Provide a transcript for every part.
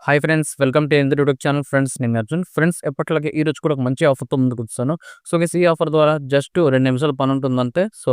Hi friends, welcome to ఎందు YouTube channel. Friends, నేను Arjun. Friends, ఎప్పటిలాగే ఈ రోజు కూడా ఒక మంచి ఆఫర్తో ముందుకు వచ్చాను. సో గైస్, ఈ ఆఫర్ ద్వారా జస్ట్ 2 నిమిషాల పని ఉంటుందంతే. సో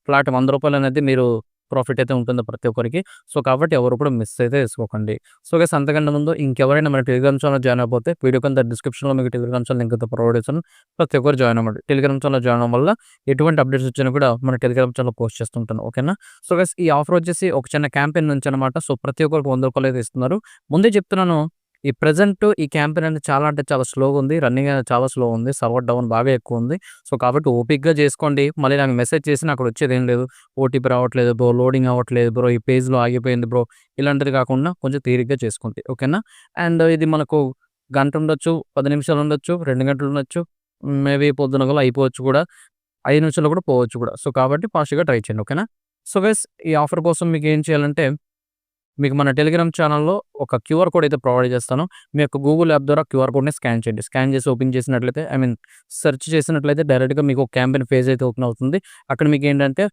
ఫ్లాట్ రూ. 100 అనేది మీరు ప్రాఫిట్ అయితే ఉంటుంది ప్రతి ఒక్కరికి. సో కాబట్టి ఎవరు కూడా మిస్ అయితే చేసుకోకండి. సో గైస్, అంతకంటే ముందు ఇంకెవరైనా మన టెలిగ్రామ్ ఛానల్ జాయిన్ అయిపోతే వీడియో కింద డిస్క్రిప్షన్లో మీకు టెలిగ్రామ్ ఛానల్ లింక్ అయితే ప్రొవైడ్ చేస్తాను. ప్రతి ఒక్కరు జాయిన్ అవ్వండి. టెలిగ్రామ్ ఛానల్ జాయిన్ అవ్వడం వల్ల ఎటువంటి అప్డేట్స్ వచ్చినా కూడా మన టెలిగ్రామ్ ఛానల్ పోస్ట్ చేస్తుంటాను. ఓకేనా? సో గైస్, ఈ ఆఫర్ వచ్చేసి ఒక చిన్న క్యాంపెయిన్ నుంచి అనమాట. సో ప్రతి ఒక్కరికి రూ. 100 అయితే ఇస్తున్నారు. ముందే చెప్తున్నాను, ఈ ప్రెజెంట్ ఈ క్యాంపెయిన్ అనేది చాలా అంటే చాలా స్లోగా ఉంది. రన్నింగ్ అనేది చాలా స్లో ఉంది. సర్వర్ డౌన్ బాగా ఎక్కువ ఉంది. సో కాబట్టి ఓపిక్గా చేసుకోండి. మళ్ళీ నాకు మెసేజ్ చేసినా అక్కడ వచ్చేదేం లేదు. ఓటీపీ రావట్లేదు బ్రో, లోడింగ్ అవ్వట్లేదు బ్రో, ఈ పేజ్లో ఆగిపోయింది బ్రో, ఇలాంటిది కాకుండా కొంచెం తీరిగ్గా చేసుకోండి. ఓకేనా? అండ్ ఇది మనకు గంట ఉండొచ్చు, 10 నిమిషాలు ఉండొచ్చు, 2 గంటలు ఉండొచ్చు, మేబీ పొద్దున గల అయిపోవచ్చు కూడా, 5 నిమిషాల్లో కూడా పోవచ్చు కూడా. సో కాబట్టి ఫాస్ట్గా ట్రై చేయండి. ఓకేనా? సో గైస్, ఈ ఆఫర్ కోసం మీకు ఏం చేయాలంటే, మీకు మన టెలిగ్రామ్ ఛానల్‌లో ఒక క్యూఆర్ కోడ్ అయితే ప్రొవైడ్ చేస్తాను. మీ యొక్క గూగుల్ యాప్ ద్వారా క్యూఆర్ కోడ్‌ని స్కాన్ చేయండి. స్కాన్ చేసి ఓపెన్ చేసినట్లయితే సెర్చ్ చేసినట్లయితే డైరెక్ట్‌గా మీకు ఒక క్యాంపెయిన్ పేజ్ అయితే ఓపెన్ అవుతుంది. అక్కడ మీకేంటంటే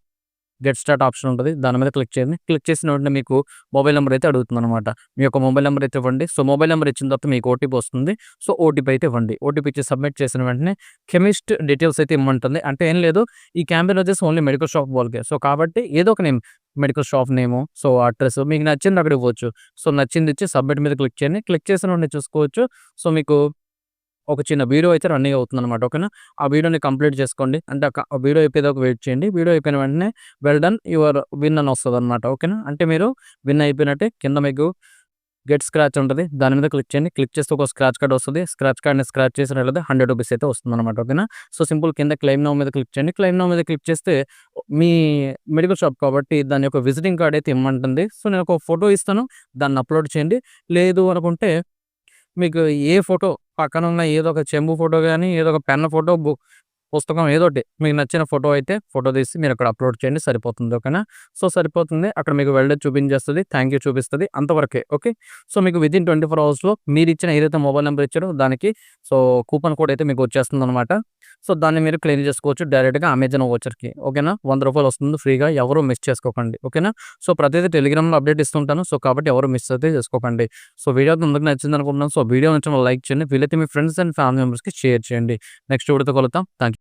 గెట్ స్టార్ట్ ఆప్షన్ ఉంటుంది. దాని మీద క్లిక్ చేయండి. క్లిక్ చేసిన వెంటనే మీకు మొబైల్ నెంబర్ అయితే అడుగుతుందనమాట. మీ యొక్క మొబైల్ నెంబర్ అయితే ఇవ్వండి. సో మొబైల్ నెంబర్ ఇచ్చిన తర్వాత మీకు ఓటీపీ వస్తుంది. సో ఓటీపీ అయితే ఇవ్వండి. ఓటీపీ ఇచ్చి సబ్మిట్ చేసిన వెంటనే కెమిస్ట్ డీటెయిల్స్ అయితే ఇమ్మంటుంది. అంటే ఏం లేదు, ఈ క్యాంపెయిన్ వచ్చేసి ఓన్లీ మెడికల్ షాప్ వాళ్ళకే. సో కాబట్టి ఏదో ఒక నేమ్, మెడికల్ షాప్ నేము, సో అడ్రస్ మీకు నచ్చింది అక్కడ ఇవ్వచ్చు. సో నచ్చింది ఇచ్చి సబ్మిట్ మీద క్లిక్ చేయండి. క్లిక్ చేసిన వెంటనే చూసుకోవచ్చు. సో మీకు ఒక చిన్న వీడియో అయితే రన్నింగ్ అవుతుందనమాట. ఓకేనా? ఆ వీడియోని కంప్లీట్ చేసుకోండి. అంటే ఆ వీడియో అయిపోయేదాకా వెయిట్ చేయండి. వీడియో అయిపోయిన వెంటనే వెల్ డన్, యువర్ విన్ అని వస్తదనమాట. ఓకేనా? అంటే మీరు విన్ అయిపోయినట్టే. కింద మీకు గెట్ స్క్రాచ్ ఉంటది. దాని మీద క్లిక్ చేయండి. క్లిక్ చేస్తే ఒక స్క్రాచ్ కార్డ్ వస్తది. స్క్రాచ్ కార్డ్‌ని స్క్రాచ్ చేసినట్లయితే రూ. 100 అయితే వస్తుందనమాట. ఓకేనా? సో సింపుల్ కింద క్లెయిమ్ నౌ మీద క్లిక్ చేయండి. క్లెయిమ్ నౌ మీద క్లిక్ చేస్తే మీ మెడికల్ షాప్ కాబట్టి దాని యొక్క విజిటింగ్ కార్డ్ అయితే ఇమ్మంటుంది. సో నేను ఒక ఫోటో ఇస్తాను. దాన్ని అప్‌లోడ్ చేయండి. లేదు అనుకుంటే మీకు ఏ ఫోటో పక్కనున్న ఏదో ఒక చెంబు ఫోటో గాని, ఏదో ఒక పెన్ ఫోటో, పుస్తకం ఏదోటి మీకు నచ్చిన ఫోటో అయితే ఫోటో తీసి మీరు అక్కడ అప్‌లోడ్ చేయండి సరిపోతుంది. ఓకేనా? సో సరిపోతుంది. అక్కడ మీకు వెల్డెడ్ చూపించేస్తది. థాంక్ యూ చూపిస్తది. అంతవరకే. ఓకే. సో మీకు వితిన్ 24 అవర్స్‌లో మీరిచ్చిన ఏదైతే మొబైల్ నంబర్ ఇచ్చారో దానికి సో కూపన్ కోడ్ అయితే మీకు వచ్చేస్తుందనమాట. సో దాన్ని మీరు క్లెయిమ్ చేసుకోవచ్చు డైరెక్ట్‌గా అమెజాన్ వోచర్‌కి. ఓకేనా? రూ. 100 వస్తుంది ఫ్రీగా. ఎవరు మిస్ చేసుకోకండి. ఓకేనా? సో ప్రతిదీ టెలిగ్రామ్‌లో అప్డేట్ ఇస్తుంటాను. సో కాబట్టి ఎవరు మిస్ అయితే చేసుకోకండి. సో వీడియో అందరికి నచ్చిందనుకుంటున్నాను. సో వీడియో నచ్చిన లైక్ చేయండి. వీలైతే మీ ఫ్రెండ్స్ అండ్ ఫ్యామిలీ మెంబర్స్‌కి షేర్ చేయండి. నెక్స్ట్ వీడియోతో కలుద్దాం. Thank you.